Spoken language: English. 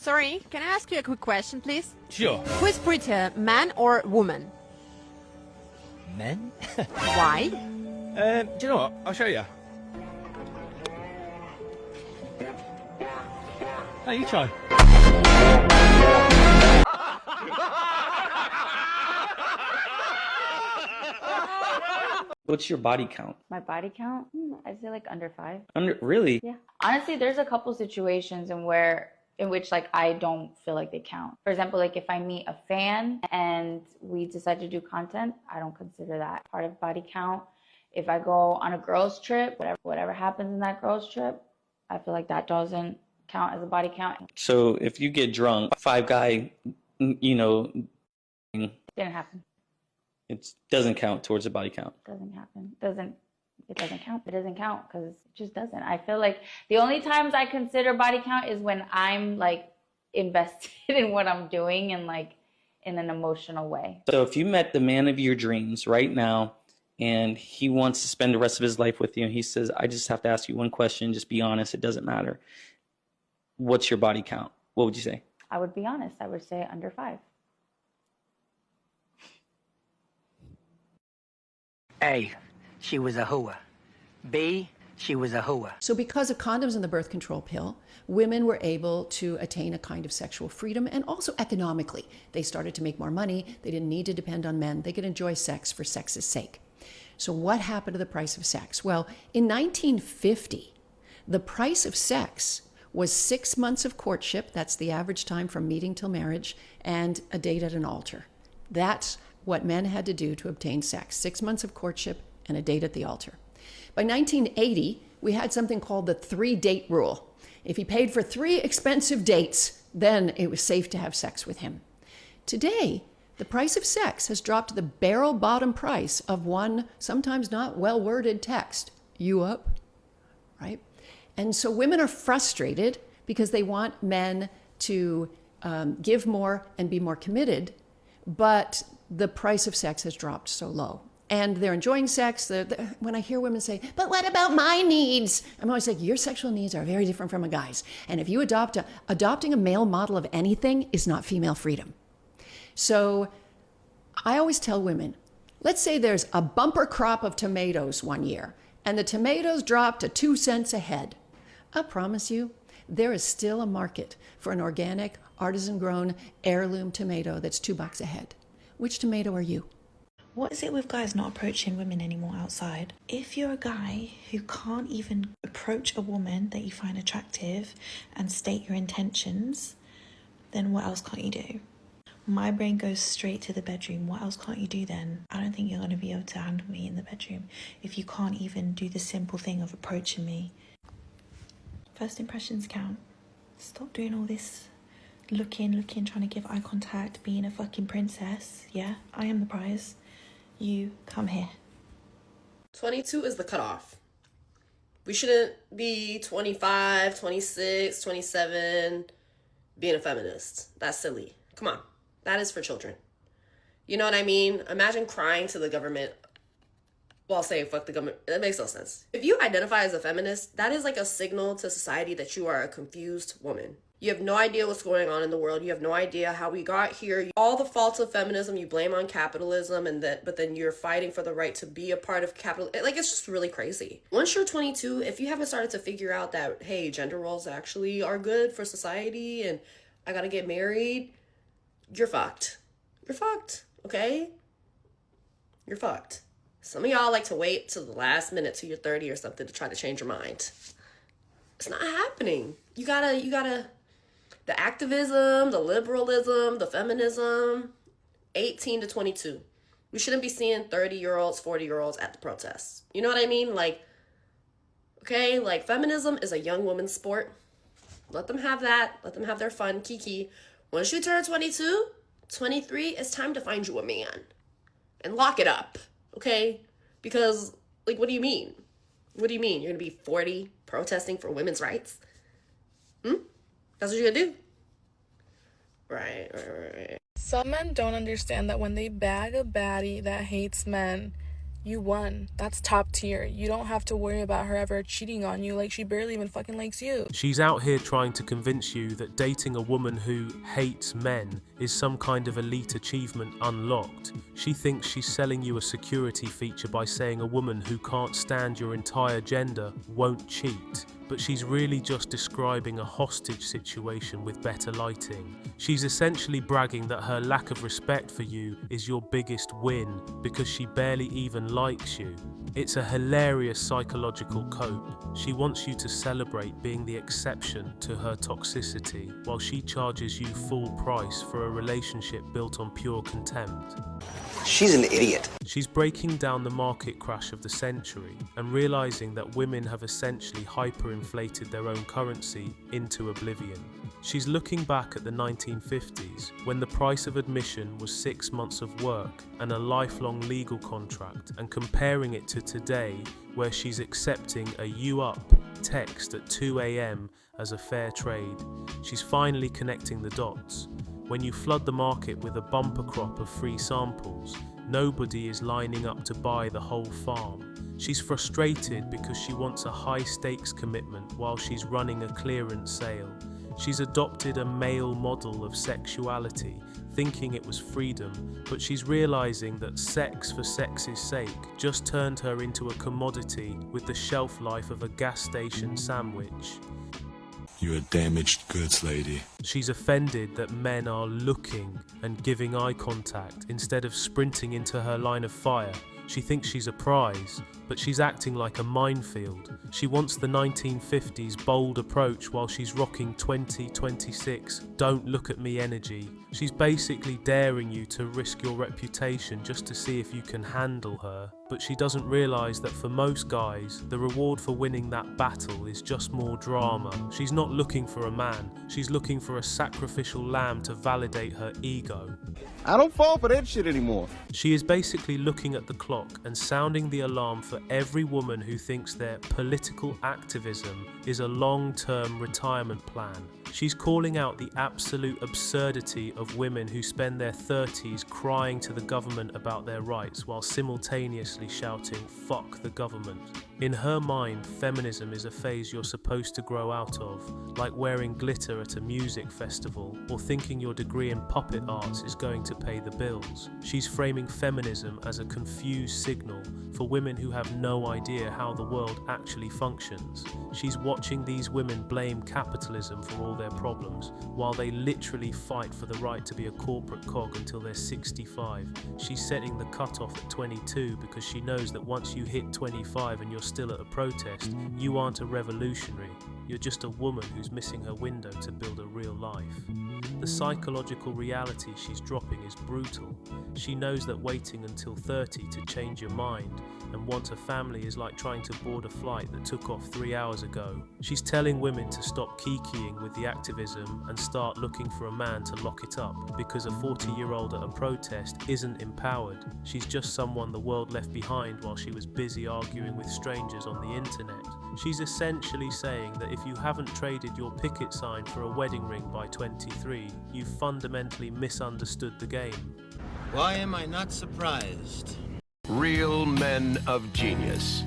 Sorry, can I ask you a quick question, please? Sure. Who is prettier, man or woman? Men? Why? Do you know what? I'll show you. Hey, you try. What's your body count? My body count? I'd say like under 5. Really? Yeah. Honestly, there's a couple situations in which like I don't feel like they count. For example, like if I meet a fan and we decide to do content, I don't consider that part of body count. If I go on a girls trip, whatever happens in that girls trip, I feel like that doesn't count as a body count. So if you get drunk, 5 guy, Didn't happen. it doesn't count towards the body count. Doesn't happen. It doesn't count. It doesn't count because it just doesn't. I feel like the only times I consider body count is when I'm like invested in what I'm doing and like in an emotional way. So if you met the man of your dreams right now and he wants to spend the rest of his life with you and he says, I just have to ask you one question, just be honest, it doesn't matter. What's your body count? What would you say? I would be honest. I would say under 5. A, she was a hooah. B, she was a hooah. So because of condoms and the birth control pill, women were able to attain a kind of sexual freedom, and also economically. They started to make more money. They didn't need to depend on men. They could enjoy sex for sex's sake. So what happened to the price of sex? Well, in 1950, the price of sex was 6 months of courtship. That's the average time from meeting till marriage, and a date at an altar. That's what men had to do to obtain sex. 6 months of courtship and a date at the altar. By 1980, we had something called the 3-date rule. If he paid for 3 expensive dates, then it was safe to have sex with him. Today, the price of sex has dropped to the barrel bottom price of one sometimes not well-worded text. You up? Right? And so women are frustrated because they want men to give more and be more committed, but the price of sex has dropped so low. And they're enjoying sex. When I hear women say, but what about my needs? I'm always like, your sexual needs are very different from a guy's. And if you adopting a male model of anything is not female freedom. So I always tell women, let's say there's a bumper crop of tomatoes one year, and the tomatoes drop to 2 cents a head. I promise you, there is still a market for an organic, artisan-grown, heirloom tomato that's $2 a head. Which tomato are you? What is it with guys not approaching women anymore outside? If you're a guy who can't even approach a woman that you find attractive and state your intentions, then what else can't you do? My brain goes straight to the bedroom. What else can't you do then? I don't think you're going to be able to handle me in the bedroom if you can't even do the simple thing of approaching me. First impressions count. Stop doing all this looking, trying to give eye contact, being a fucking princess. Yeah, I am the prize. You come here. 22 is the cutoff. We shouldn't be 25, 26, 27 being a feminist. That's silly. Come on. That is for children. You know what I mean? Imagine crying to the government while saying fuck the government. That makes no sense. If you identify as a feminist, that is like a signal to society that you are a confused woman. You have no idea what's going on in the world. You have no idea how we got here. All the faults of feminism you blame on capitalism, but then you're fighting for the right to be a part of capitalism. Like, it's just really crazy. Once you're 22, if you haven't started to figure out that, hey, gender roles actually are good for society and I gotta get married, you're fucked. You're fucked, okay? You're fucked. Some of y'all like to wait till the last minute till you're 30 or something to try to change your mind. It's not happening. You gotta, the activism, the liberalism, the feminism, 18 to 22. We shouldn't be seeing 30-year-olds, 40-year-olds at the protests. You know what I mean? Like, okay, like feminism is a young woman's sport. Let them have that. Let them have their fun, kiki. Once you turn 22, 23, it's time to find you a man and lock it up, okay? Because, like, what do you mean? What do you mean? You're gonna be 40 protesting for women's rights? That's what you're gonna do? Right. Some men don't understand that when they bag a baddie that hates men, You won. That's top tier. You don't have to worry about her ever cheating on you. Like, she barely even fucking likes you. She's out here trying to convince you that dating a woman who hates men is some kind of elite achievement unlocked. She thinks she's selling you a security feature by saying a woman who can't stand your entire gender won't cheat. But she's really just describing a hostage situation with better lighting. She's essentially bragging that her lack of respect for you is your biggest win because she barely even likes you. It's a hilarious psychological cope. She wants you to celebrate being the exception to her toxicity, while she charges you full price for a relationship built on pure contempt. She's an idiot. She's breaking down the market crash of the century and realizing that women have essentially hyperinflated their own currency into oblivion. She's looking back at the 1950s, when the price of admission was 6 months of work and a lifelong legal contract, and comparing it to today, where she's accepting a "you up" text at 2 a.m. as a fair trade. She's finally connecting the dots. When you flood the market with a bumper crop of free samples, nobody is lining up to buy the whole farm. She's frustrated because she wants a high-stakes commitment while she's running a clearance sale. She's adopted a male model of sexuality, thinking it was freedom, but she's realizing that sex for sex's sake just turned her into a commodity with the shelf life of a gas station sandwich. You're a damaged goods lady. She's offended that men are looking and giving eye contact instead of sprinting into her line of fire. She thinks she's a prize, but she's acting like a minefield. She wants the 1950s bold approach while she's rocking 2026 don't look at me energy. She's basically daring you to risk your reputation just to see if you can handle her. But she doesn't realise that for most guys, the reward for winning that battle is just more drama. She's not looking for a man, she's looking for a sacrificial lamb to validate her ego. I don't fall for that shit anymore. She is basically looking at the clock and sounding the alarm for every woman who thinks their political activism is a long-term retirement plan. She's calling out the absolute absurdity of women who spend their 30s crying to the government about their rights while simultaneously shouting, "Fuck the government." In her mind, feminism is a phase you're supposed to grow out of, like wearing glitter at a music festival or thinking your degree in puppet arts is going to pay the bills. She's framing feminism as a confused signal for women who have no idea how the world actually functions. She's watching these women blame capitalism for all their problems, while they literally fight for the right to be a corporate cog until they're 65. She's setting the cutoff at 22 because she knows that once you hit 25 and you're still at a protest, you aren't a revolutionary. You're just a woman who's missing her window to build a real life. The psychological reality she's dropping is brutal. She knows that waiting until 30 to change your mind and want a family is like trying to board a flight that took off 3 hours ago. She's telling women to stop kikiing with the activism and start looking for a man to lock it up, because a 40-year-old at a protest isn't empowered. She's just someone the world left behind while she was busy arguing with strangers on the internet. She's essentially saying that if you haven't traded your picket sign for a wedding ring by 23, you've fundamentally misunderstood the game. Why am I not surprised? Real men of genius.